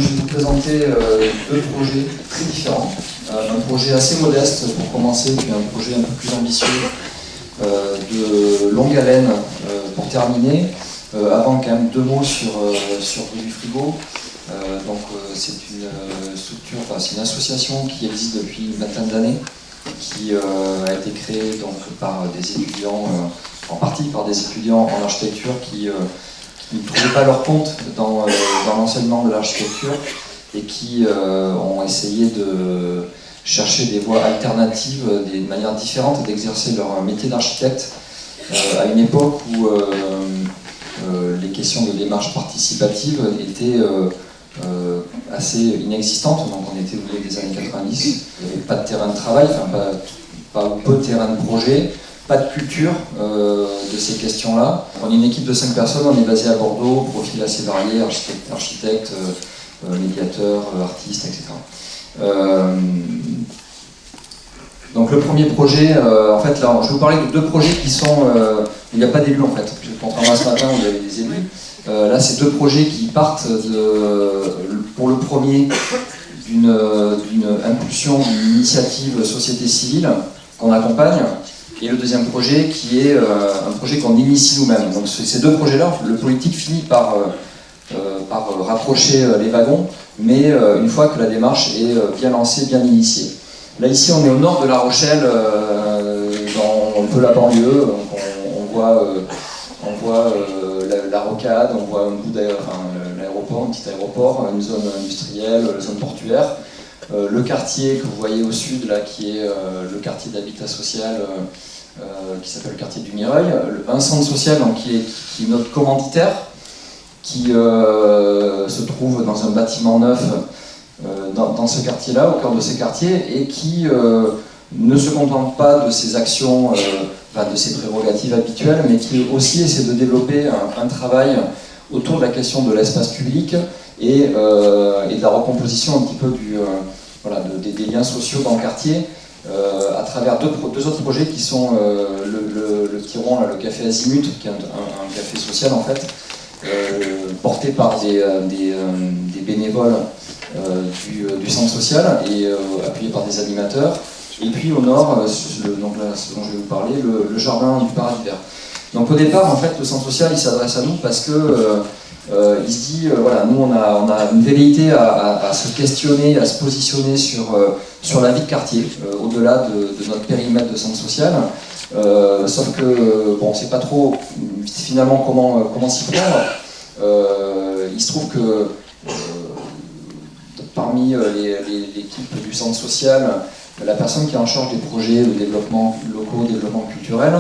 Je vais vous présenter deux projets très différents. Un projet assez modeste pour commencer, puis un projet un peu plus ambitieux de longue haleine pour terminer. Avant, quand même, deux mots sur Rue du Frigo. C'est une structure, c'est une association qui existe depuis une vingtaine d'années, qui a été créée donc, par des étudiants, en partie par des étudiants en architecture qui ne trouvaient pas leur compte dans l'enseignement de l'architecture et qui ont essayé de chercher des voies alternatives, des manières différentes d'exercer leur métier d'architecte à une époque où les questions de démarche participative étaient assez inexistantes. Donc on était au milieu des années 90, il n'y avait pas de terrain de travail, pas peu de terrain de projet, pas de culture de ces questions-là. On est une équipe de 5 personnes, on est basé à Bordeaux, profil assez varié, architecte, médiateur, artiste, etc. Donc le premier projet, en fait là, je vais vous parler de deux projets qui sont, il n'y a pas d'élus en fait, contrairement à ce matin où il y avait des élus. Là c'est deux projets qui partent pour le premier d'une impulsion, d'une initiative société civile qu'on accompagne, et le deuxième projet qui est un projet qu'on initie nous-mêmes. Donc ces deux projets-là, le politique finit par rapprocher les wagons, mais une fois que la démarche est bien lancée, bien initiée. Là ici on est au nord de La Rochelle, dans un peu la banlieue, donc on voit la rocade, on voit un bout l'aéroport, un petit aéroport, une zone industrielle, une zone portuaire. Le quartier que vous voyez au sud, là, qui est le quartier d'habitat social, qui s'appelle le quartier du Mireuil. Un centre social donc, qui est notre commanditaire, qui se trouve dans un bâtiment neuf dans ce quartier-là, au cœur de ces quartiers, et qui ne se contente pas de ses actions, de ses prérogatives habituelles, mais qui aussi essaie de développer un travail autour de la question de l'espace public et de la recomposition un petit peu des liens sociaux dans le quartier, à travers deux autres projets qui sont le petit rond, là, le café Azimut, qui est un café social en fait, porté par des bénévoles du centre social et appuyé par des animateurs. Et puis au nord, donc là, ce dont je vais vous parler, le jardin du Paradis Vert. Donc au départ, en fait, le centre social, il s'adresse à nous parce que il se dit, nous on a une velléité à se questionner, à se positionner sur la vie de quartier, au-delà de notre périmètre de centre social. Sauf que, on ne sait pas trop finalement comment s'y prendre. Il se trouve que parmi l'équipe du centre social, la personne qui est en charge des projets de développement locaux, développement culturel,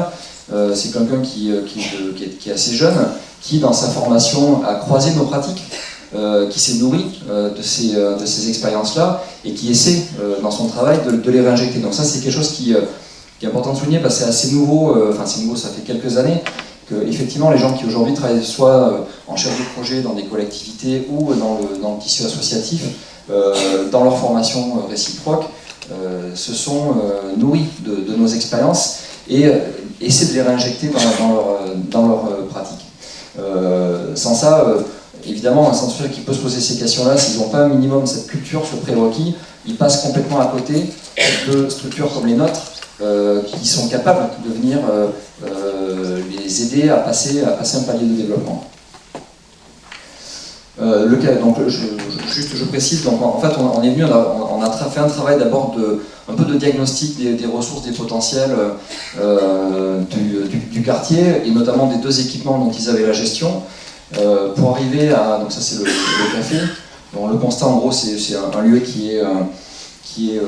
c'est quelqu'un qui est assez jeune, qui dans sa formation a croisé nos pratiques, qui s'est nourri de ces expériences-là et qui essaie dans son travail de les réinjecter. Donc ça c'est quelque chose qui est important de souligner parce que c'est assez nouveau, c'est nouveau, ça fait quelques années, que effectivement les gens qui aujourd'hui travaillent soit en chef de projet dans des collectivités ou dans le tissu associatif, dans leur formation réciproque, se sont nourris de nos expériences et essaient de les réinjecter dans leur pratique. Sans ça, évidemment, un centre social qui peut se poser ces questions-là, s'ils n'ont pas un minimum cette culture, ce prérequis, ils passent complètement à côté de structures comme les nôtres, qui sont capables de venir les aider à passer un palier de développement. Je précise, donc en fait on est venu, on a fait un travail d'abord un peu de diagnostic des ressources, des potentiels du quartier, et notamment des deux équipements dont ils avaient la gestion, pour arriver à, donc ça c'est le café. Bon, le constat en gros c'est un lieu qui est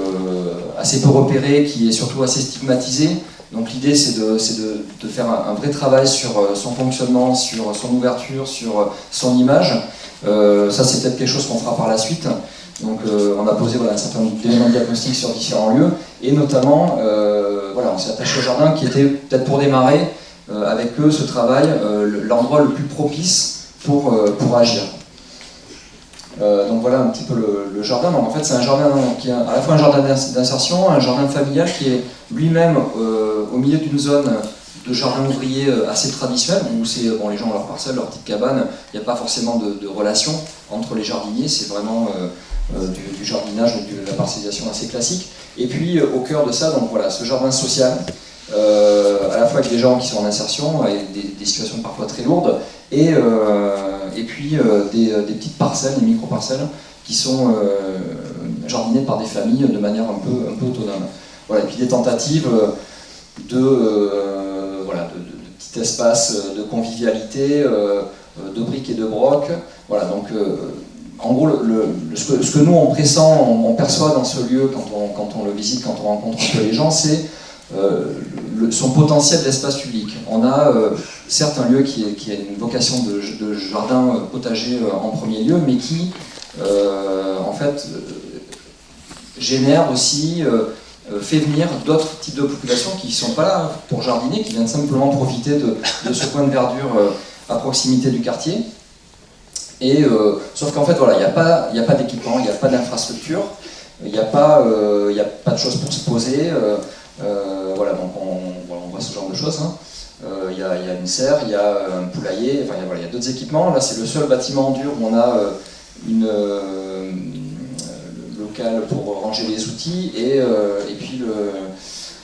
assez peu repéré, qui est surtout assez stigmatisé. Donc l'idée c'est de faire un vrai travail sur son fonctionnement, sur son ouverture, sur son image. Ça c'est peut-être quelque chose qu'on fera par la suite. Donc on a posé un certain nombre d'éléments de diagnostic sur différents lieux, et notamment on s'est attaché au jardin qui était peut-être pour démarrer avec eux ce travail, l'endroit le plus propice pour agir. Donc voilà un petit peu le jardin. Donc en fait c'est un jardin qui est à la fois un jardin d'insertion, un jardin familial qui est lui-même au milieu d'une zone de jardin ouvrier assez traditionnel, où c'est, bon, les gens ont leur parcelle, leur petite cabane, il n'y a pas forcément de relation entre les jardiniers, c'est vraiment du jardinage, de la parcellisation assez classique. Et puis au cœur de ça, donc voilà, ce jardin social, à la fois avec des gens qui sont en insertion, avec des situations parfois très lourdes, et puis des petites parcelles, des micro-parcelles, qui sont jardinées par des familles de manière un peu autonome. Voilà, et puis des tentatives de petits espaces de convivialité, de briques et de broc. Voilà, donc en gros, ce que nous on pressent, on perçoit dans ce lieu quand on le visite, quand on rencontre un peu les gens, c'est son potentiel d'espace public. On a certes un lieu qui a une vocation de jardin potager en premier lieu, mais qui en fait génère aussi, fait venir d'autres types de populations qui ne sont pas là pour jardiner, qui viennent simplement profiter de ce coin de verdure à proximité du quartier. Et, sauf qu'en fait, voilà, il n'y a pas d'équipement, il n'y a pas d'infrastructure, il n'y a pas de choses pour se poser. Voilà, donc on voit ce genre de choses. Hein. Il y a une serre, il y a un poulailler, enfin, il y a d'autres équipements. Là, c'est le seul bâtiment en dur où on a une local pour ranger les outils et puis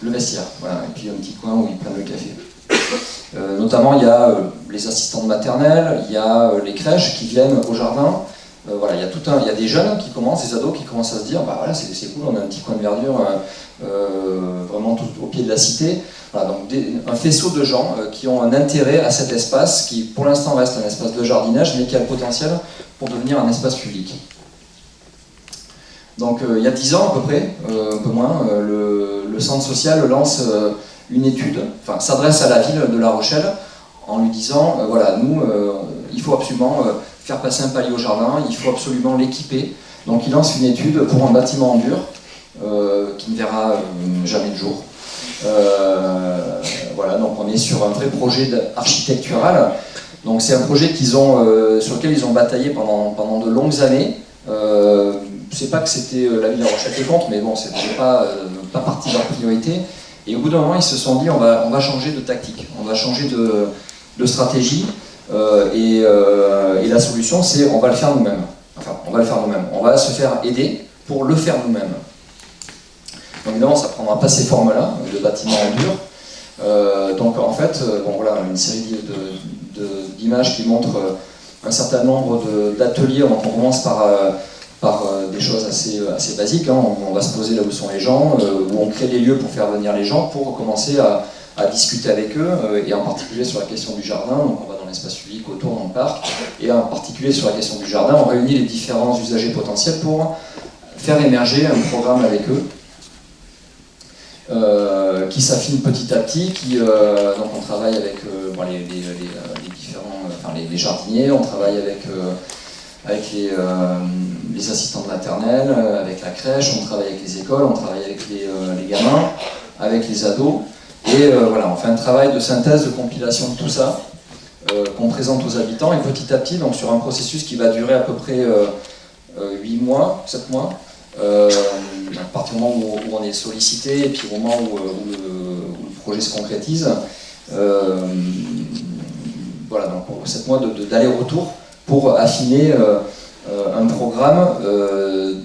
le vestiaire. Voilà. Et puis un petit coin où ils prennent le café. Notamment, il y a les assistantes maternelles, il y a les crèches qui viennent au jardin. Voilà, il y a des jeunes qui commencent, des ados qui commencent à se dire, bah voilà, c'est cool, on a un petit coin de verdure vraiment tout au pied de la cité. Voilà, donc un faisceau de gens qui ont un intérêt à cet espace qui, pour l'instant, reste un espace de jardinage, mais qui a le potentiel pour devenir un espace public. Donc, il y a 10 ans à peu près, un peu moins, le centre social lance une étude, enfin, s'adresse à la ville de La Rochelle en lui disant, voilà, nous, il faut absolument faire passer un palier au jardin, il faut absolument l'équiper. Donc il lance une étude pour un bâtiment en dur qui ne verra jamais de jour. Voilà, donc on est sur un vrai projet architectural. Donc c'est un projet sur lequel ils ont bataillé pendant de longues années. C'est pas que c'était la ville de La Rochelle qui est contre, mais bon, c'était pas partie de leur priorité. Et au bout d'un moment, ils se sont dit, on va changer de tactique, on va changer de stratégie. Et la solution, c'est on va le faire nous-mêmes. Enfin, on va le faire nous-mêmes. On va se faire aider pour le faire nous-mêmes. Donc évidemment, ça ne prendra pas ces formes-là, de bâtiments en dur. Donc en fait, bon, voilà, une série d'images qui montrent un certain nombre d'ateliers. On commence par des choses assez basiques. Hein. On va se poser là où sont les gens, où on crée des lieux pour faire venir les gens, pour commencer à discuter avec eux, et en particulier sur la question du jardin. Donc on va dans l'espace public autour, dans le parc, et en particulier sur la question du jardin, on réunit les différents usagers potentiels pour faire émerger un programme avec eux, qui s'affine petit à petit, donc on travaille avec les différents, enfin les jardiniers, on travaille avec les assistantes maternelles, avec la crèche, on travaille avec les écoles, on travaille avec les gamins, avec les ados. Et voilà, on fait un travail de synthèse, de compilation de tout ça, qu'on présente aux habitants, et petit à petit, donc sur un processus qui va durer à peu près 8 mois, 7 mois, à partir du moment où on est sollicité, et puis au moment où le projet se concrétise, voilà, donc 7 mois d'aller-retour pour affiner un programme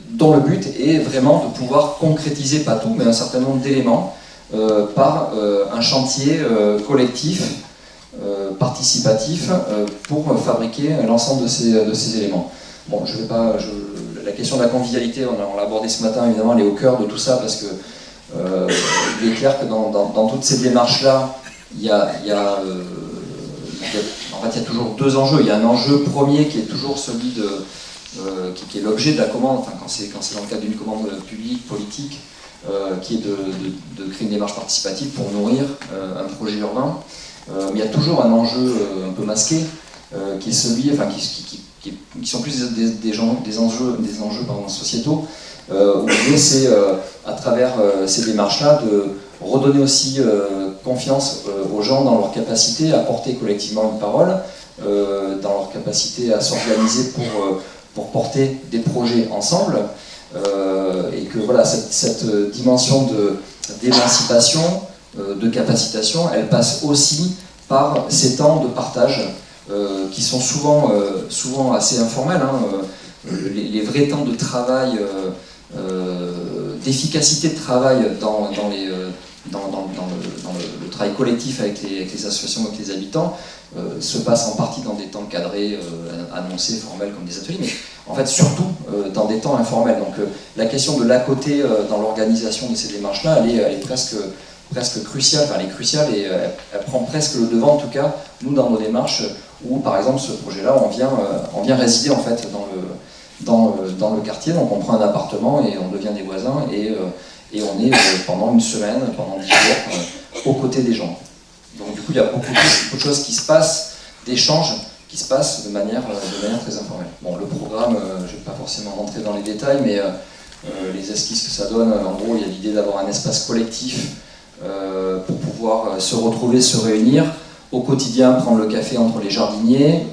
dont le but est vraiment de pouvoir concrétiser, pas tout, mais un certain nombre d'éléments, par un chantier collectif, participatif, pour fabriquer l'ensemble de ces éléments. Bon, la question de la convivialité, on l'a abordé ce matin, évidemment, elle est au cœur de tout ça, parce que il est clair que dans toutes ces démarches-là, il y a toujours deux enjeux. Il y a un enjeu premier qui est toujours celui qui est l'objet de la commande, enfin, quand c'est dans le cadre d'une commande publique, politique, qui est de créer une démarche participative pour nourrir un projet urbain. Mais il y a toujours un enjeu un peu masqué, qui est celui, enfin, qui sont plus des enjeux sociétaux, où l'idée c'est, à travers ces démarches-là, de redonner aussi confiance aux gens dans leur capacité à porter collectivement une parole, dans leur capacité à s'organiser pour porter des projets ensemble, et que voilà, cette dimension d'émancipation, de capacitation, elle passe aussi par ces temps de partage qui sont souvent assez informels. Les vrais temps de travail, d'efficacité de travail dans le travail collectif avec les associations, avec les habitants, se passent en partie dans des temps cadrés, annoncés, formels comme des ateliers, mais en fait surtout dans des temps informels. Donc la question de l'à côté dans l'organisation de ces démarches-là, elle est presque cruciale, enfin elle est cruciale et elle prend presque le devant en tout cas, nous dans nos démarches, où par exemple ce projet-là, on vient résider en fait dans le quartier, donc on prend un appartement et on devient des voisins et on est pendant une semaine, pendant 10 jours, aux côtés des gens. Donc du coup il y a beaucoup de choses qui se passent, d'échanges qui se passent de manière très informelle. Bon, le programme, je ne vais pas forcément rentrer dans les détails, mais les esquisses que ça donne, en gros il y a l'idée d'avoir un espace collectif pour pouvoir se retrouver, se réunir, au quotidien prendre le café entre les jardiniers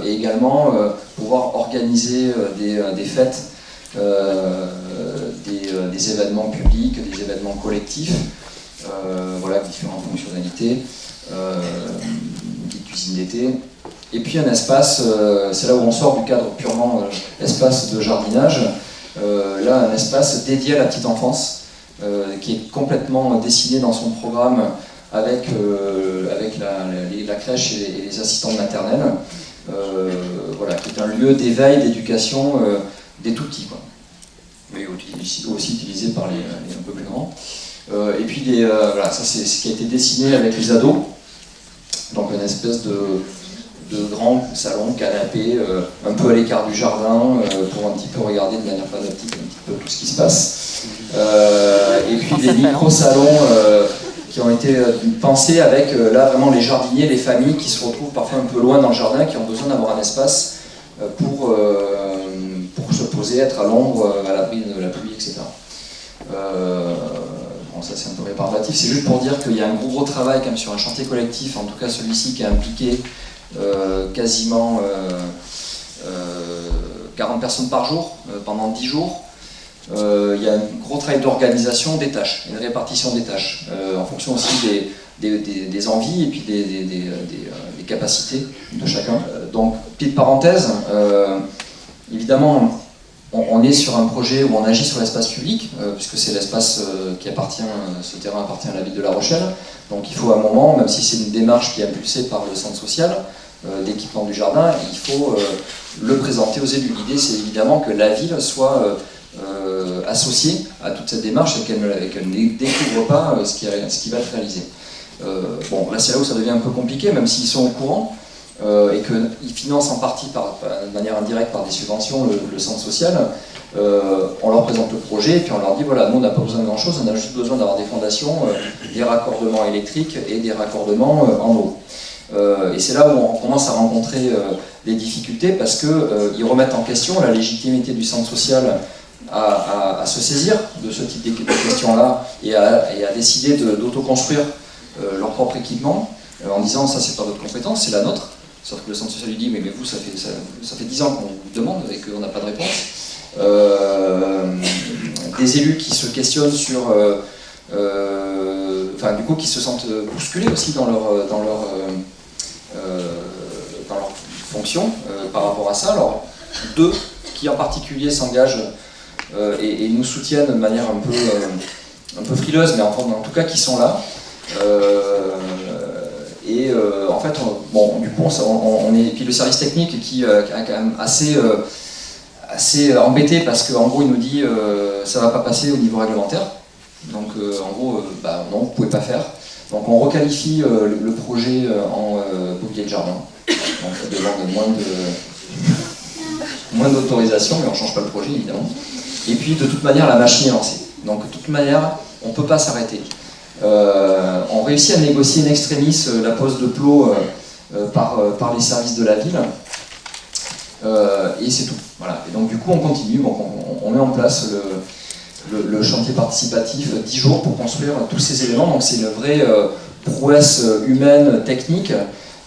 et également pouvoir organiser des fêtes, des événements publics, des événements collectifs, voilà, différentes fonctionnalités, une petite cuisine d'été. Et puis un espace, c'est là où on sort du cadre purement espace de jardinage, là un espace dédié à la petite enfance, qui est complètement dessiné dans son programme avec la crèche et les assistantes maternelles, voilà, qui est un lieu d'éveil, d'éducation des tout-petits, quoi. Mais aussi utilisé par les un peu plus grands. Et puis voilà, ça c'est ce qui a été dessiné avec les ados, donc une espèce de grand salon, canapé, un peu à l'écart du jardin, pour un petit peu regarder de manière panoptique un petit peu tout ce qui se passe. Et puis des micro-salons qui ont été pensés avec là vraiment les jardiniers, les familles qui se retrouvent parfois un peu loin dans le jardin, qui ont besoin d'avoir un espace pour se poser, être à l'ombre, à l'abri de la pluie, etc. Bon, ça c'est un peu rébarbatif, c'est juste pour dire qu'il y a un gros travail quand même sur un chantier collectif, en tout cas celui-ci qui a impliqué quasiment 40 personnes par jour pendant 10 jours. Il y a un gros travail d'organisation des tâches, une répartition des tâches, en fonction aussi des envies et puis des capacités de chacun. Donc, petite parenthèse, évidemment, on est sur un projet où on agit sur l'espace public, puisque c'est l'espace ce terrain appartient à la ville de La Rochelle. Donc il faut à un moment, même si c'est une démarche qui est impulsée par le centre social d'équipement du jardin, il faut le présenter aux élus. L'idée, c'est évidemment que la ville soit associée à toute cette démarche et qu'elle ne découvre pas ce qui va être réalisé. Bon, là c'est là où ça devient un peu compliqué, même s'ils sont au courant et qu'ils financent en partie de manière indirecte par des subventions le centre social. On leur présente le projet et puis on leur dit voilà, nous on n'a pas besoin de grand chose, on a juste besoin d'avoir des fondations, des raccordements électriques et des raccordements en eau. Et c'est là où on commence à rencontrer des difficultés parce qu'ils remettent en question la légitimité du centre social à se saisir de ce type de questions-là et à décider d'autoconstruire leur propre équipement en disant ça c'est pas votre compétence, c'est la nôtre. Sauf que le centre social lui dit mais vous ça fait 10 ans qu'on vous demande et qu'on n'a pas de réponse. Des élus qui se questionnent sur du coup qui se sentent bousculés aussi dans leur fonction par rapport à ça. Alors deux qui en particulier s'engagent et nous soutiennent de manière un peu frileuse, mais en tout cas qui sont là. En fait, du coup, on est. Et puis le service technique qui est quand même assez embêté parce qu'en gros, il nous dit ça va pas passer au niveau réglementaire. Donc, en gros, non, vous pouvez pas faire. Donc, on requalifie le projet en mobilier de jardin. Donc, ça demande moins d'autorisation, mais on change pas le projet évidemment. Et puis, de toute manière, la machine est lancée. Donc, de toute manière, on peut pas s'arrêter. On réussit à négocier in extremis la pose de plots par les services de la ville et c'est tout. Voilà. Et donc du coup on continue, on met en place le chantier participatif 10 jours pour construire tous ces éléments. Donc c'est une vraie prouesse humaine, technique,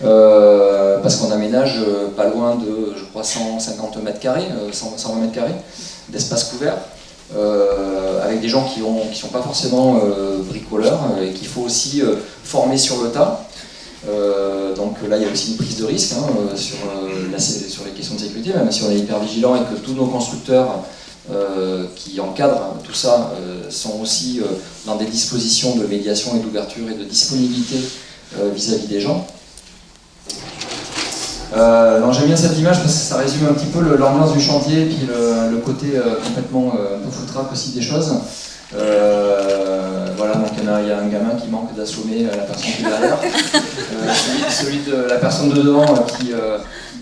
parce qu'on aménage pas loin de, je crois, 150 mètres carrés, 120 mètres carrés d'espace couvert. avec des gens qui sont pas forcément bricoleurs et qu'il faut aussi former sur le tas. Donc là, il y a aussi une prise de risque sur les questions de sécurité, même si on est hyper vigilant et que tous nos constructeurs qui encadrent tout ça sont aussi dans des dispositions de médiation et d'ouverture et de disponibilité vis-à-vis des gens. J'aime bien cette image parce que ça résume un petit peu l'ambiance du chantier et puis le côté complètement un peu foutraque aussi des choses. Voilà, donc il y a un gamin qui manque d'assommer la personne qui est derrière. Celui de la personne de devant qui,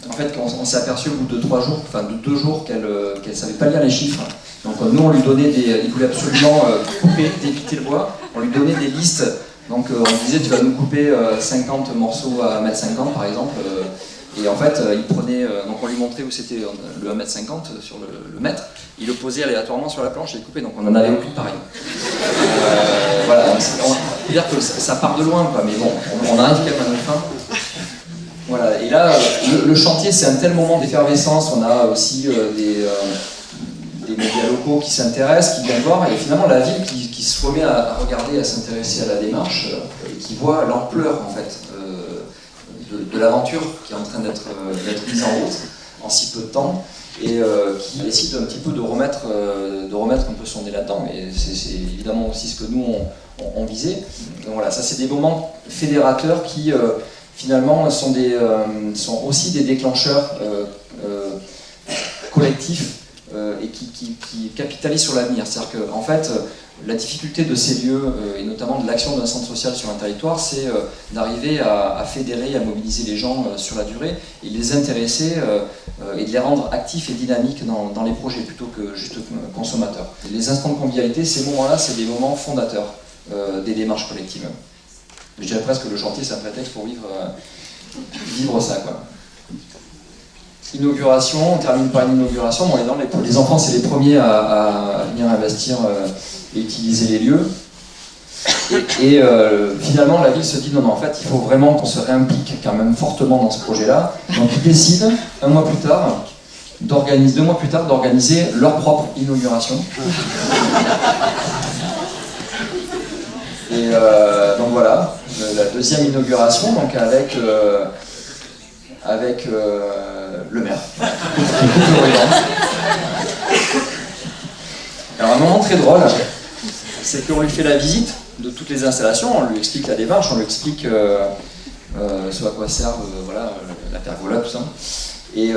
en fait, on s'est aperçu au bout de 3 jours, enfin de 2 jours, qu'elle ne savait pas lire les chiffres. Donc nous, on lui donnait il voulait absolument couper, dépiter le bois. On lui donnait des listes. Donc on lui disait, tu vas nous couper 50 morceaux à 1,50 m par exemple. Et en fait, il prenait, donc on lui montrait où c'était le 1,50 m sur le mètre, il le posait aléatoirement sur la planche et il coupait, donc on n'en avait aucune pareille. Voilà, on peut dire que ça part de loin, quoi, mais bon, on arrive quand même à notre fin. Voilà, et là, le chantier, c'est un tel moment d'effervescence, on a aussi des médias locaux qui s'intéressent, qui viennent voir, et finalement la ville qui se remet à regarder, à s'intéresser à la démarche, et qui voit l'ampleur, en fait, de l'aventure qui est en train d'être mise en route en si peu de temps et qui décide un petit peu de remettre un peu son nez là-dedans, mais c'est évidemment aussi ce que nous on visait. Donc voilà, ça c'est des moments fédérateurs qui finalement sont aussi des déclencheurs collectifs et qui capitalisent sur l'avenir. C'est-à-dire qu'en fait, la difficulté de ces lieux, et notamment de l'action d'un centre social sur un territoire, c'est d'arriver à fédérer, à mobiliser les gens sur la durée, et de les intéresser et de les rendre actifs et dynamiques dans les projets, plutôt que juste consommateurs. Les instants de convivialité, ces moments-là, c'est des moments fondateurs des démarches collectives. Je dirais presque que le chantier, c'est un prétexte pour vivre ça, quoi. Inauguration, on termine par une inauguration. Bon, les enfants, c'est les premiers à venir investir et utiliser les lieux. Et finalement, la ville se dit non, en fait, il faut vraiment qu'on se réimplique quand même fortement dans ce projet-là. Donc, ils décident, 2 mois plus tard, d'organiser leur propre inauguration. Et donc voilà, la deuxième inauguration, donc avec le maire. Alors un moment très drôle, c'est qu'on lui fait la visite de toutes les installations, on lui explique la démarche, on lui explique ce à quoi servent la pergola, tout ça, et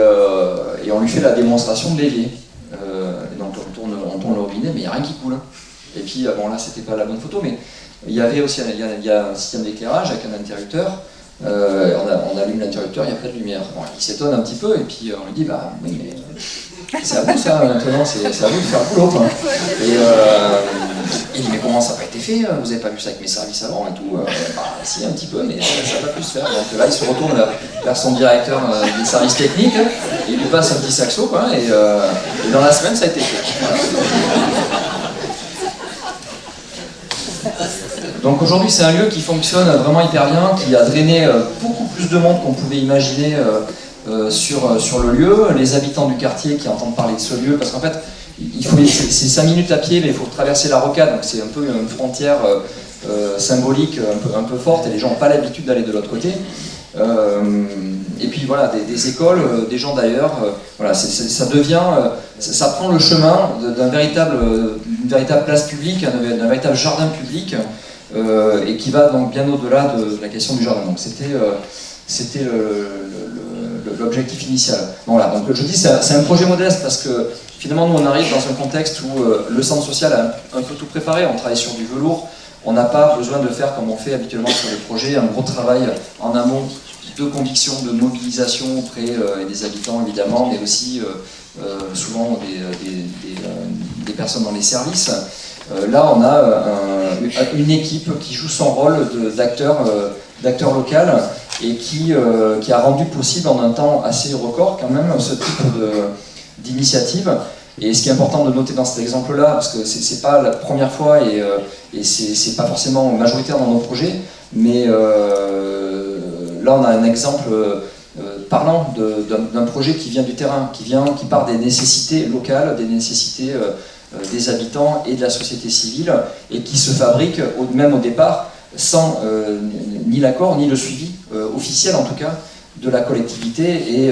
on lui fait la démonstration de l'évier. Donc on tourne le robinet, mais il n'y a rien qui coule. Et puis bon là c'était pas la bonne photo, mais il y avait aussi un système d'éclairage avec un interrupteur. On allume l'interrupteur, il n'y a pas de lumière. Bon, il s'étonne un petit peu et puis on lui dit bah oui mais c'est à vous ça maintenant, c'est à vous de faire le boulot quoi. Et il dit mais comment ça n'a pas été fait, vous n'avez pas vu ça avec mes services avant et tout. Bah si un petit peu mais ça n'a pas pu se faire. Donc là il se retourne vers son directeur des services techniques et il lui passe un petit saxo quoi, et dans la semaine ça a été fait. Voilà. Donc aujourd'hui c'est un lieu qui fonctionne vraiment hyper bien, qui a drainé beaucoup plus de monde qu'on pouvait imaginer sur le lieu. Les habitants du quartier qui entendent parler de ce lieu, parce qu'en fait c'est 5 minutes à pied mais il faut traverser la rocade, donc c'est un peu une frontière symbolique un peu forte et les gens n'ont pas l'habitude d'aller de l'autre côté. Et puis voilà, des écoles, des gens d'ailleurs, voilà, ça devient, ça prend le chemin d'une véritable place publique, d'un véritable jardin public, et qui va donc bien au-delà de la question du jardin. Donc c'était l'objectif initial. Bon, voilà, donc je dis c'est un projet modeste parce que finalement nous on arrive dans un contexte où le centre social a un peu tout préparé, on travaille sur du velours, on n'a pas besoin de faire comme on fait habituellement sur les projets, un gros travail en amont de conviction, de mobilisation auprès des habitants évidemment, mais aussi souvent des personnes dans les services. Là on a une équipe qui joue son rôle d'acteur local et qui a rendu possible en un temps assez record quand même ce type d'initiative. Et ce qui est important de noter dans cet exemple-là, parce que c'est pas la première fois et c'est pas forcément majoritaire dans nos projets, mais là on a un exemple parlant d'un projet qui vient du terrain, qui part des nécessités locales, des nécessités des habitants et de la société civile, et qui se fabrique, même au départ, sans ni l'accord, ni le suivi, officiel en tout cas, de la collectivité,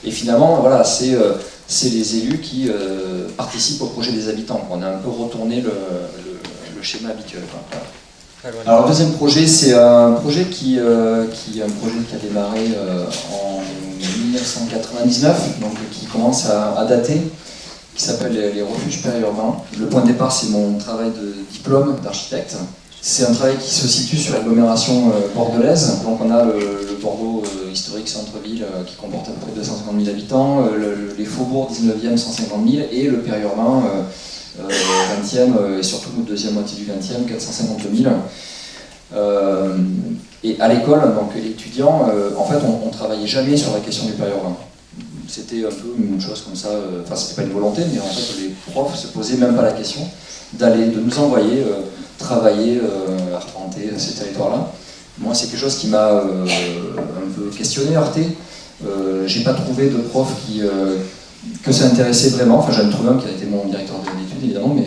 et finalement, voilà, c'est les élus qui participent au projet des habitants. On a un peu retourné le schéma habituel. Alors le deuxième projet, c'est un projet qui a démarré en 1999, donc qui commence à dater, qui s'appelle les refuges périurbains. Le point de départ, c'est mon travail de diplôme d'architecte. C'est un travail qui se situe sur l'agglomération bordelaise. Donc on a le Bordeaux historique centre-ville qui comporte à peu près 250 000 habitants, les faubourgs 19e 150 000 et le périurbain 20e et surtout la deuxième moitié du 20e 452 000. Et à l'école, donc étudiant, en fait on travaillait jamais sur la question du périurbain. C'était un peu une chose comme ça, enfin c'était pas une volonté, mais en fait les profs se posaient même pas la question de nous envoyer travailler, arpenter ces territoires-là. Moi, c'est quelque chose qui m'a un peu questionné, heurté. J'ai pas trouvé de prof que ça intéressait vraiment. Enfin, j'en ai trouvé un qui a été mon directeur d'études, évidemment, mais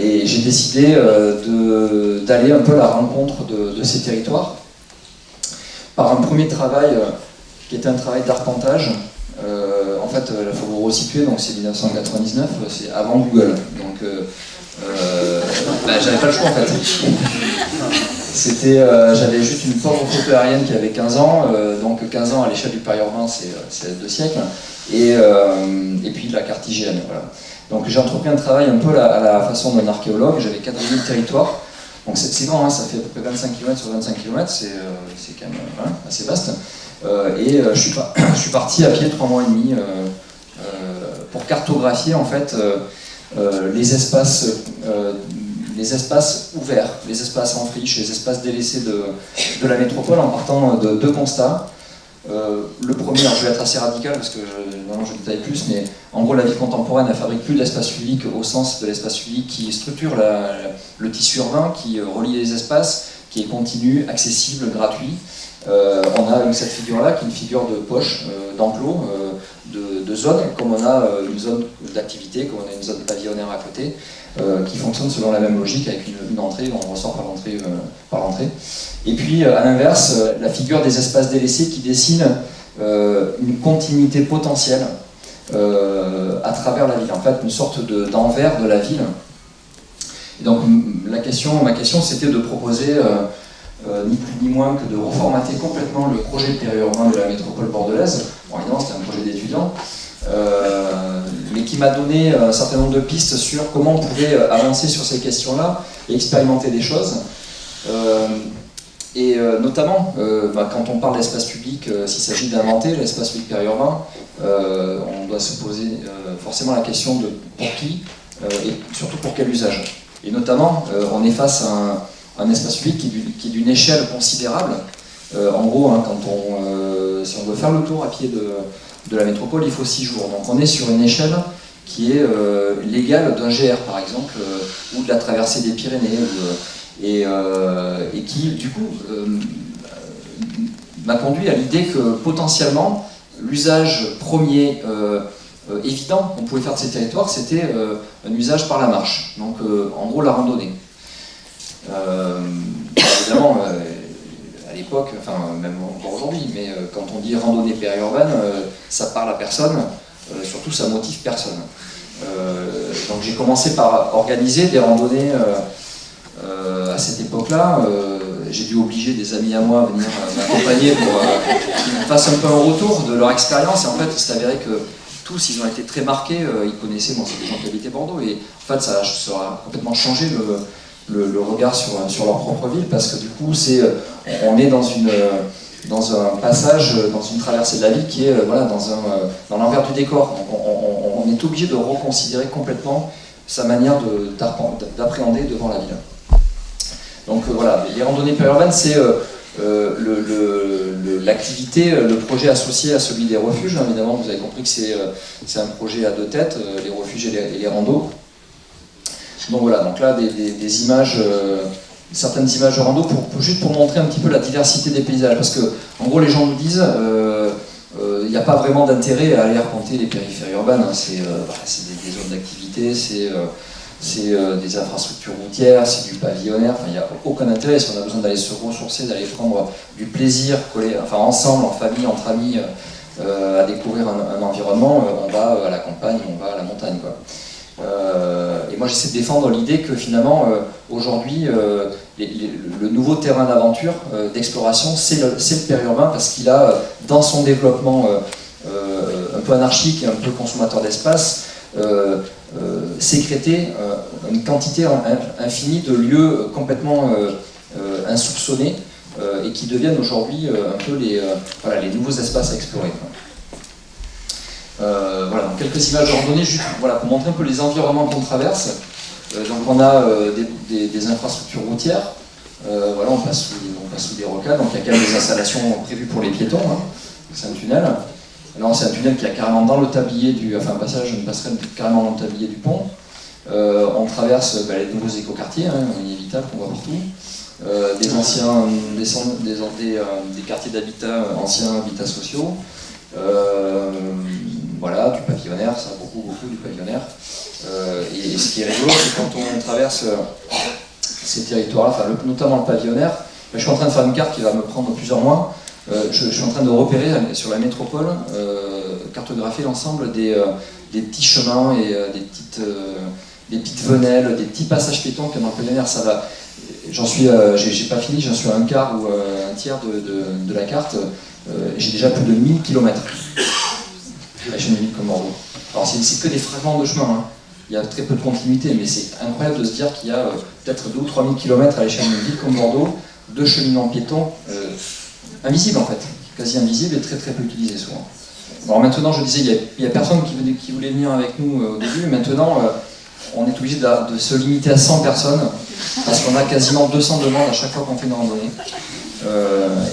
et j'ai décidé d'aller un peu à la rencontre de ces territoires par un premier travail qui était un travail d'arpentage. En fait, il faut vous resituer, donc c'est 1999, c'est avant Google. Donc, j'avais pas le choix en fait. J'avais juste une pauvre photo aérienne qui avait 15 ans, donc 15 ans à l'échelle du périurbain, c'est 2 siècles, et puis la carte IGN. Voilà. Donc j'ai entrepris un travail un peu à la façon d'un archéologue, j'avais quadrillé le territoire, donc c'est grand, hein, ça fait à peu près 25 km sur 25 km, c'est quand même assez vaste, et je suis parti à pied 3 mois et demi pour cartographier en fait les espaces ouverts, les espaces en friche, les espaces délaissés de la métropole en partant de 2 constats. Le premier, alors je vais être assez radical parce que je détaille plus, mais en gros la ville contemporaine elle fabrique plus d'espace public au sens de l'espace public qui structure le tissu urbain, qui relie les espaces, qui est continu, accessible, gratuit. On a cette figure-là qui est une figure de poche, d'enclos, de zone, comme on a une zone d'activité, comme on a une zone pavillonnaire à côté, qui fonctionne selon la même logique avec une entrée, on ressort par l'entrée. Et puis à l'inverse, la figure des espaces délaissés qui dessine une continuité potentielle à travers la ville, en fait une sorte d'envers de la ville. Et donc ma question c'était de proposer ni plus ni moins que de reformater complètement le projet périurbain de la métropole bordelaise. Bon, évidemment, c'était un projet d'étudiant, mais qui m'a donné un certain nombre de pistes sur comment on pouvait avancer sur ces questions-là et expérimenter des choses. Notamment, quand on parle d'espace public, s'il s'agit d'inventer l'espace public périurbain, on doit se poser forcément la question de pour qui et surtout pour quel usage. Et notamment, on est face à un espace public qui est d'une échelle considérable. En gros, hein, si on veut faire le tour à pied de la métropole, il faut 6 jours. Donc on est sur une échelle qui est l'égale d'un GR par exemple, ou de la traversée des Pyrénées, et qui du coup m'a conduit à l'idée que potentiellement l'usage premier évident qu'on pouvait faire de ces territoires, c'était un usage par la marche, donc en gros la randonnée. Évidemment, à l'époque, enfin même encore aujourd'hui, mais quand on dit randonnée périurbaine, ça parle à personne, surtout ça motive personne. Donc j'ai commencé par organiser des randonnées à cette époque-là. J'ai dû obliger des amis à moi à venir m'accompagner pour qu'ils me fassent un peu un retour de leur expérience, et en fait il s'est avéré que tous ils ont été très marqués, ils connaissaient, bon c'est des gens qui habitaient Bordeaux, et en fait ça a complètement changé le regard sur leur propre ville, parce que du coup on est dans un passage, dans une traversée de la ville qui est dans l'envers du décor. Donc on est obligé de reconsidérer complètement sa manière d'appréhender devant la ville. Donc voilà, les randonnées périurbaines, c'est l'activité, le projet associé à celui des refuges. Évidemment, vous avez compris que c'est un projet à 2 têtes, les refuges et les randos. Donc voilà, donc là des images, certaines images de rando juste pour montrer un petit peu la diversité des paysages, parce que en gros les gens nous disent, il n'y a pas vraiment d'intérêt à aller arpenter les périphéries urbaines, hein. C'est des zones d'activité, c'est des infrastructures routières, c'est du pavillonnaire, enfin il n'y a aucun intérêt. Si on a besoin d'aller se ressourcer, d'aller prendre du plaisir, ensemble, en famille, entre amis, à découvrir un environnement, on va à la campagne, on va à la montagne, quoi. Et moi j'essaie de défendre l'idée que finalement aujourd'hui le nouveau terrain d'aventure, d'exploration, c'est le périurbain, parce qu'il a dans son développement un peu anarchique et un peu consommateur d'espace sécrété une quantité infinie de lieux complètement insoupçonnés et qui deviennent aujourd'hui un peu les nouveaux espaces à explorer. Voilà, donc quelques images de randonnée, juste pour montrer un peu les environnements qu'on traverse. Donc on a des infrastructures routières, on passe sous des rocades, donc il y a quand même des installations prévues pour les piétons, hein. C'est un tunnel. Alors c'est un tunnel qui est carrément dans le tablier une passerelle carrément dans le tablier du pont. On traverse les nouveaux écoquartiers, hein, inévitables qu'on voit partout. Des quartiers d'habitat, anciens habitats sociaux. Voilà, du pavillonnaire, ça, beaucoup du pavillonnaire. Et ce qui est rigolo, c'est quand on traverse ces territoires-là, notamment le pavillonnaire, je suis en train de faire une carte qui va me prendre plusieurs mois. Je suis en train de repérer sur la métropole, cartographier l'ensemble des petits chemins et des petites venelles, des petits passages piétons qu'il y a dans le pavillonnaire. Ça va. J'ai pas fini, j'en suis à un quart ou un tiers de la carte. J'ai déjà plus de 1000 km à l'échelle d'une ville comme Bordeaux. Alors c'est que des fragments de chemin, hein. Il y a très peu de continuité, mais c'est incroyable de se dire qu'il y a peut-être 2 ou 3 000 km à l'échelle d'une ville comme Bordeaux, de cheminements piétons invisibles en fait, quasi invisibles et très peu utilisés souvent. Alors maintenant, je disais, il y a personne qui voulait venir avec nous au début, maintenant on est obligé de se limiter à 100 personnes, parce qu'on a quasiment 200 demandes à chaque fois qu'on fait une randonnée.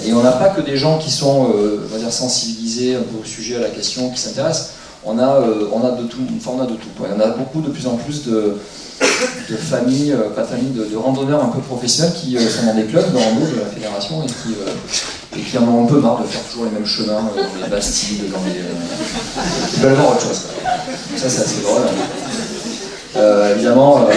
Et on n'a pas que des gens qui sont on va dire sensibilisés un peu au sujet, à la question, qui s'intéressent. On a de tout, on a de tout. Il y en a beaucoup, de plus en plus de familles, de randonneurs un peu professionnels qui sont dans des clubs de rando de la fédération et qui en ont un peu marre de faire toujours les mêmes chemins dans les Bastides, qui veulent voir autre chose. Donc ça c'est assez drôle. Évidemment,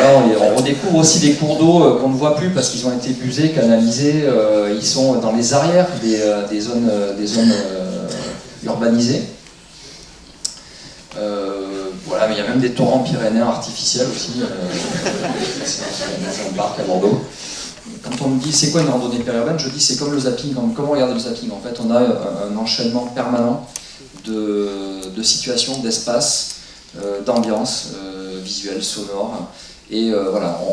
on redécouvre aussi des cours d'eau qu'on ne voit plus parce qu'ils ont été busés, canalisés. Ils sont dans les arrières des zones urbanisées. Mais il y a même des torrents pyrénéens artificiels aussi. C'est un parc à Bordeaux. Quand on me dit c'est quoi une randonnée périurbaine, je dis c'est comme le zapping. Comment regarder le zapping? En fait, on a un enchaînement permanent de situations, d'espaces, d'ambiance visuelle, sonore. Et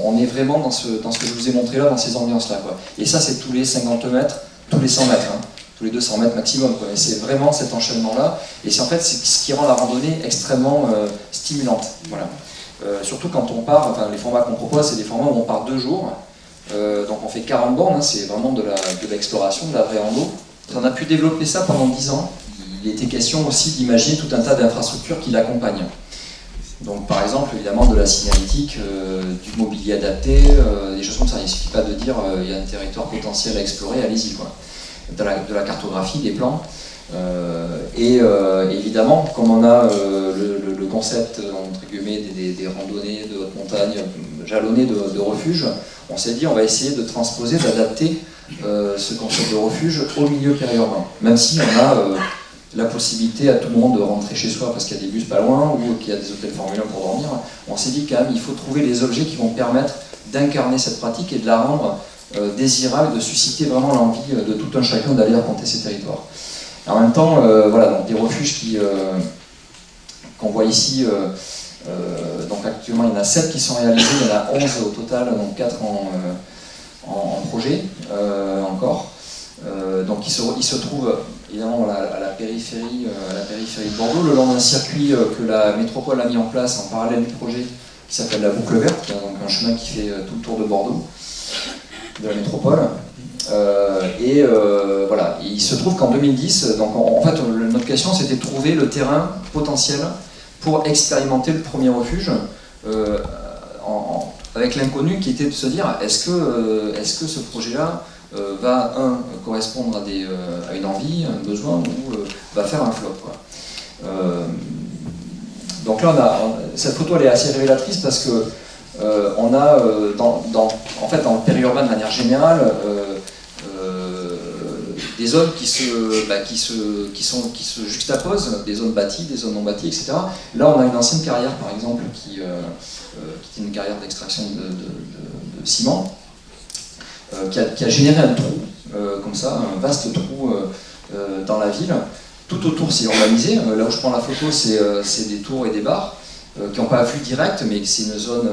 on est vraiment dans ce que je vous ai montré là, dans ces ambiances-là, quoi. Et ça, c'est tous les 50 mètres, tous les 100 mètres, hein, tous les 200 mètres maximum, quoi. Et c'est vraiment cet enchaînement-là. Et c'est en fait ce qui rend la randonnée extrêmement stimulante. Voilà. Surtout quand on part, les formats qu'on propose, c'est des formats où on part 2 jours. Donc on fait 40 bornes, hein, c'est vraiment de l'exploration, de la vraie rando. On a pu développer ça pendant 10 ans. Il était question aussi d'imaginer tout un tas d'infrastructures qui l'accompagnent. Donc par exemple, évidemment, de la signalétique, du mobilier adapté, des choses comme ça. Il ne suffit pas de dire il y a un territoire potentiel à explorer, allez-y, quoi. De la cartographie, des plans. Évidemment, comme on a le concept entre guillemets des randonnées de haute montagne jalonnées de refuge, on s'est dit on va essayer de transposer, d'adapter ce concept de refuge au milieu périurbain. Même si on a la possibilité à tout le monde de rentrer chez soi parce qu'il y a des bus pas loin ou qu'il y a des hôtels Formule 1 pour dormir, on s'est dit quand même il faut trouver les objets qui vont permettre d'incarner cette pratique et de la rendre désirable, de susciter vraiment l'envie de tout un chacun d'aller arpenter ces territoires. Et en même temps, donc des refuges qu'on voit ici, donc actuellement il y en a 7 qui sont réalisés, il y en a 11 au total, donc 4 en projet encore. Donc il se trouve évidemment à la périphérie de Bordeaux, le long d'un circuit que la métropole a mis en place en parallèle du projet qui s'appelle la boucle verte, donc un chemin qui fait tout le tour de Bordeaux, de la métropole. Il se trouve qu'en 2010, donc en fait notre question c'était de trouver le terrain potentiel pour expérimenter le premier refuge avec l'inconnu qui était de se dire est-ce que ce projet-là, va, correspondre à une envie, un besoin, ou va faire un flop, quoi. Donc là, cette photo elle est assez révélatrice parce que on a en fait, dans le périurbain de manière générale des zones qui se juxtaposent, des zones bâties, des zones non bâties, etc. Là, on a une ancienne carrière, par exemple, qui était une carrière d'extraction de ciment, qui a généré un trou, comme ça, un vaste trou dans la ville. Tout autour, c'est urbanisé. Là où je prends la photo, c'est des tours et des bars qui n'ont pas afflux direct, mais c'est une zone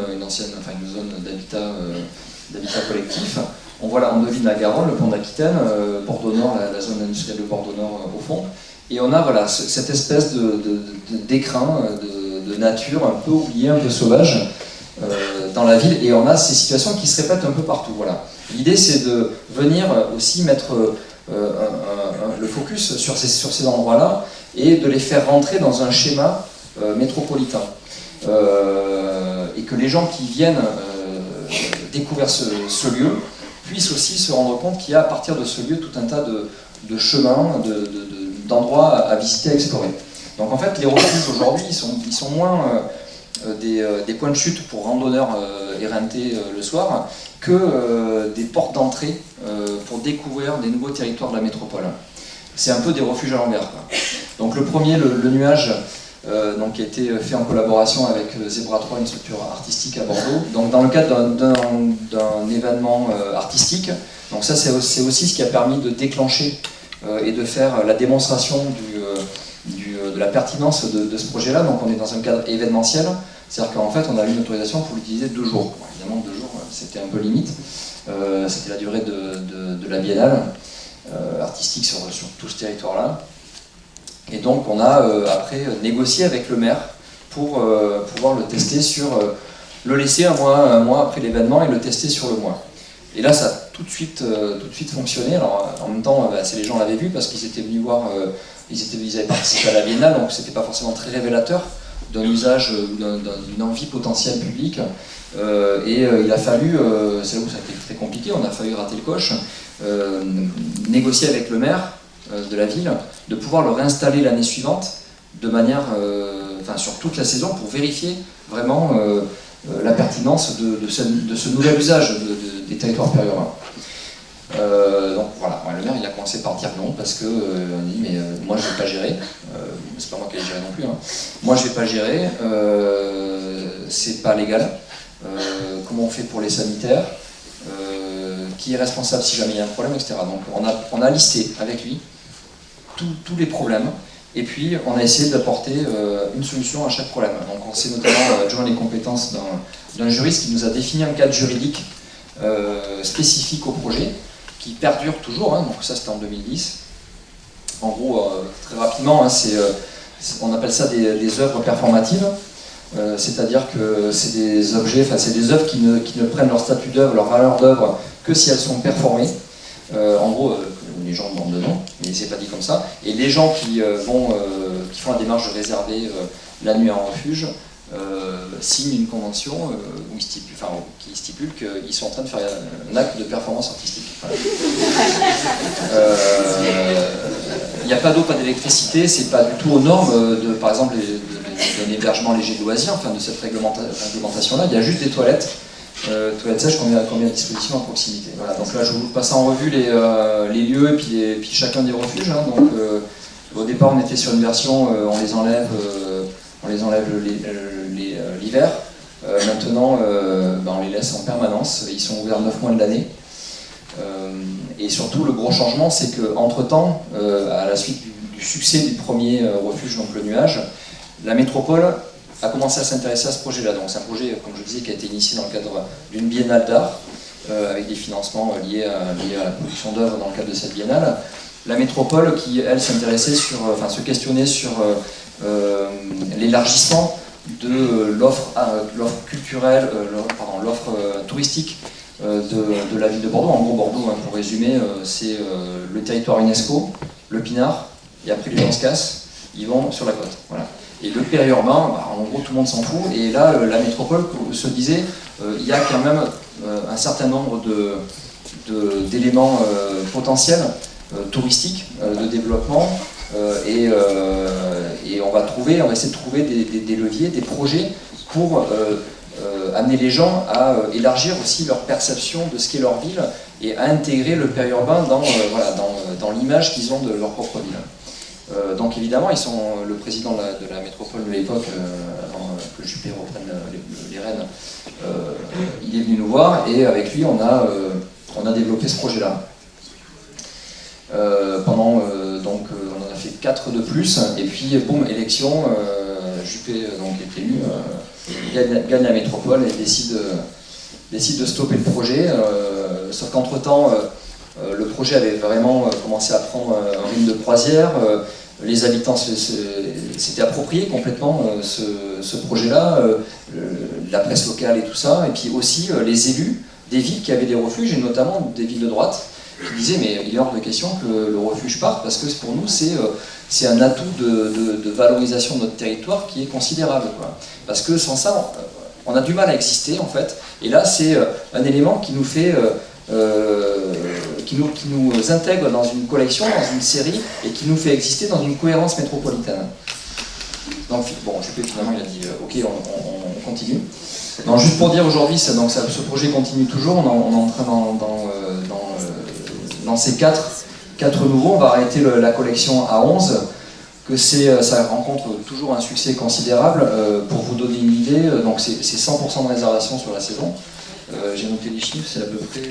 d'habitat collectif. On voit la Neuville-la-Garonne, le pont d'Aquitaine, Bordeaux-Nord, la zone industrielle de Bordeaux-Nord au fond. Et on a voilà, cette espèce d'écrin, de nature un peu oubliée, un peu sauvage dans la ville. Et on a ces situations qui se répètent un peu partout. Voilà. L'idée, c'est de venir aussi mettre le focus sur ces endroits-là et de les faire rentrer dans un schéma métropolitain. Et que les gens qui viennent découvrir ce lieu puissent aussi se rendre compte qu'il y a à partir de ce lieu tout un tas de chemins, d'endroits à visiter, à explorer. Donc en fait, les refuges aujourd'hui, ils sont moins des points de chute pour randonneurs éreintés le soir que des portes d'entrée pour découvrir des nouveaux territoires de la métropole. C'est un peu des refuges à l'envers. Donc le premier, le nuage, qui a été fait en collaboration avec Zebra 3, une structure artistique à Bordeaux. Donc dans le cadre d'un événement artistique. Donc ça c'est aussi ce qui a permis de déclencher et de faire la démonstration de la pertinence de ce projet-là. Donc on est dans un cadre événementiel, c'est-à-dire qu'en fait on a eu une autorisation pour l'utiliser 2 jours. Bon, évidemment 2 jours c'était un peu limite, c'était la durée de la biennale artistique sur tout ce territoire-là. Et donc on a après négocié avec le maire pour pouvoir le tester le laisser un mois après l'événement et le tester sur le mois. Et là ça a tout de suite fonctionné. Alors en même temps les gens l'avaient vu parce qu'ils étaient venus voir, ils avaient participé à la biennale, donc c'était pas forcément très révélateur d'un usage, d'une envie potentielle publique. Il a fallu, c'est là où ça a été très compliqué, on a fallu rater le coche, négocier avec le maire de la ville, de pouvoir le réinstaller l'année suivante de manière, sur toute la saison pour vérifier vraiment la pertinence de ce nouvel usage des territoires périurbains. Donc voilà, le maire il a commencé par dire non parce que on dit mais moi je ne vais pas gérer, c'est pas moi qui vais gérer non plus, hein. Moi je ne vais pas gérer, c'est pas légal, comment on fait pour les sanitaires, qui est responsable si jamais il y a un problème, etc. Donc on a listé avec lui tous les problèmes, et puis on a essayé d'apporter une solution à chaque problème. Donc on s'est notamment adjoint les compétences d'un juriste qui nous a défini un cadre juridique spécifique au projet, qui perdure toujours, hein, donc ça c'était en 2010. En gros, très rapidement, hein, on appelle ça des œuvres performatives, c'est-à-dire que c'est des objets, c'est des œuvres qui ne prennent leur statut d'œuvre, leur valeur d'œuvre, que si elles sont performées. En gros, les gens demandent dedans, mais c'est pas dit comme ça. Et les gens qui font la démarche de réserver la nuit en refuge signent une convention qui stipule qu'ils sont en train de faire un acte de performance artistique. Voilà. Il n'y a pas d'eau, pas d'électricité, c'est pas du tout aux normes par exemple d'un hébergement léger de loisirs, de cette réglementation-là. Il y a juste des toilettes sèches qu'on met à disposition à proximité. Voilà, donc là je vous passe en revue les lieux et puis chacun des refuges. Hein. Donc, au départ on était sur une version on les enlève l'hiver. Maintenant on les laisse en permanence, ils sont ouverts 9 mois de l'année. Et surtout le gros changement c'est qu'entre temps, à la suite du succès du premier refuge, donc le nuage, la métropole a commencé à s'intéresser à ce projet-là. Donc c'est un projet, comme je disais, qui a été initié dans le cadre d'une biennale d'art, avec des financements liés à la production d'œuvres dans le cadre de cette biennale. La métropole qui, elle, se questionnait sur l'élargissement de l'offre culturelle, l'offre touristique de la ville de Bordeaux. En gros, Bordeaux, hein, pour résumer, c'est le territoire UNESCO, le Pinard, et après les gens se cassent, ils vont sur la côte. Voilà. Et le périurbain, en gros, tout le monde s'en fout. Et là, la métropole se disait, il y a quand même un certain nombre d'éléments potentiels, touristiques, de développement, et on va essayer de trouver des leviers, des projets pour amener les gens à élargir aussi leur perception de ce qu'est leur ville et à intégrer le périurbain dans l'image qu'ils ont de leur propre ville. Donc évidemment, le président de la métropole de l'époque, avant que Juppé reprenne les rênes, il est venu nous voir et avec lui on a développé ce projet-là. On en a fait 4 de plus, et puis boum, élection, Juppé donc est élu, gagne la métropole et décide de stopper le projet, sauf qu'entre-temps, le projet avait vraiment commencé à prendre un rythme de croisière, les habitants s'étaient appropriés complètement ce projet-là, la presse locale et tout ça, et puis aussi les élus des villes qui avaient des refuges, et notamment des villes de droite, qui disaient mais il est hors de question que le refuge parte, parce que pour nous c'est un atout de valorisation de notre territoire qui est considérable, quoi. Parce que sans ça, on a du mal à exister en fait, et là c'est un élément qui nous fait... qui nous intègre dans une collection, dans une série, et qui nous fait exister dans une cohérence métropolitaine. Donc bon, Juppé finalement il a dit ok, on continue. Non, juste pour dire aujourd'hui, ce projet continue toujours, on est en train dans ces 4 nouveaux, on va arrêter la collection à 11, que ça rencontre toujours un succès considérable. Pour vous donner une idée, donc c'est 100% de réservation sur la saison. J'ai noté les chiffres, c'est à peu près...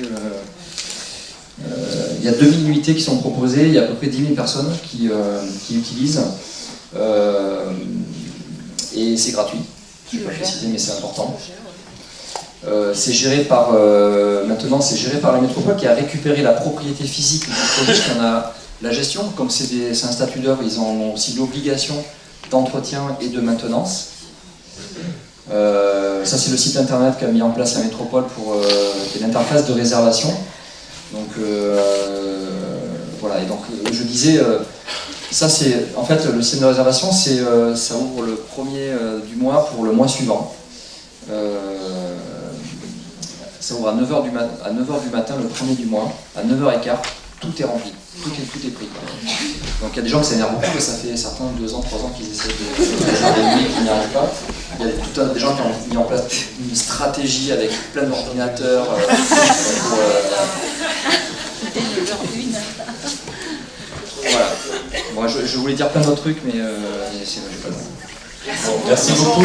il y a 2000 nuitées qui sont proposées, il y a à peu près 10 000 personnes qui utilisent. Et c'est gratuit, je ne vais pas préciser, mais c'est important. C'est géré par la métropole qui a récupéré la propriété physique du projet, qui en a la gestion. Comme c'est un statut d'œuvre, ils ont aussi l'obligation d'entretien et de maintenance. Ça c'est le site internet qu'a mis en place la métropole pour l'interface de réservation. Donc voilà, et donc je disais, ça c'est en fait le site de réservation, ça ouvre le 1er du mois pour le mois suivant. Ça ouvre à 9h du matin le 1er du mois, à 9h15, tout est rempli, tout est pris. Donc il y a des gens qui s'énervent beaucoup, mais ça fait certains 2 ans, 3 ans qu'ils essaient de faire des nuits qui n'y arrivent pas. Il y a des gens qui ont mis en place une stratégie avec plein d'ordinateurs voilà. Bon, je voulais dire plein d'autres trucs, mais j'ai pas le temps. Merci beaucoup.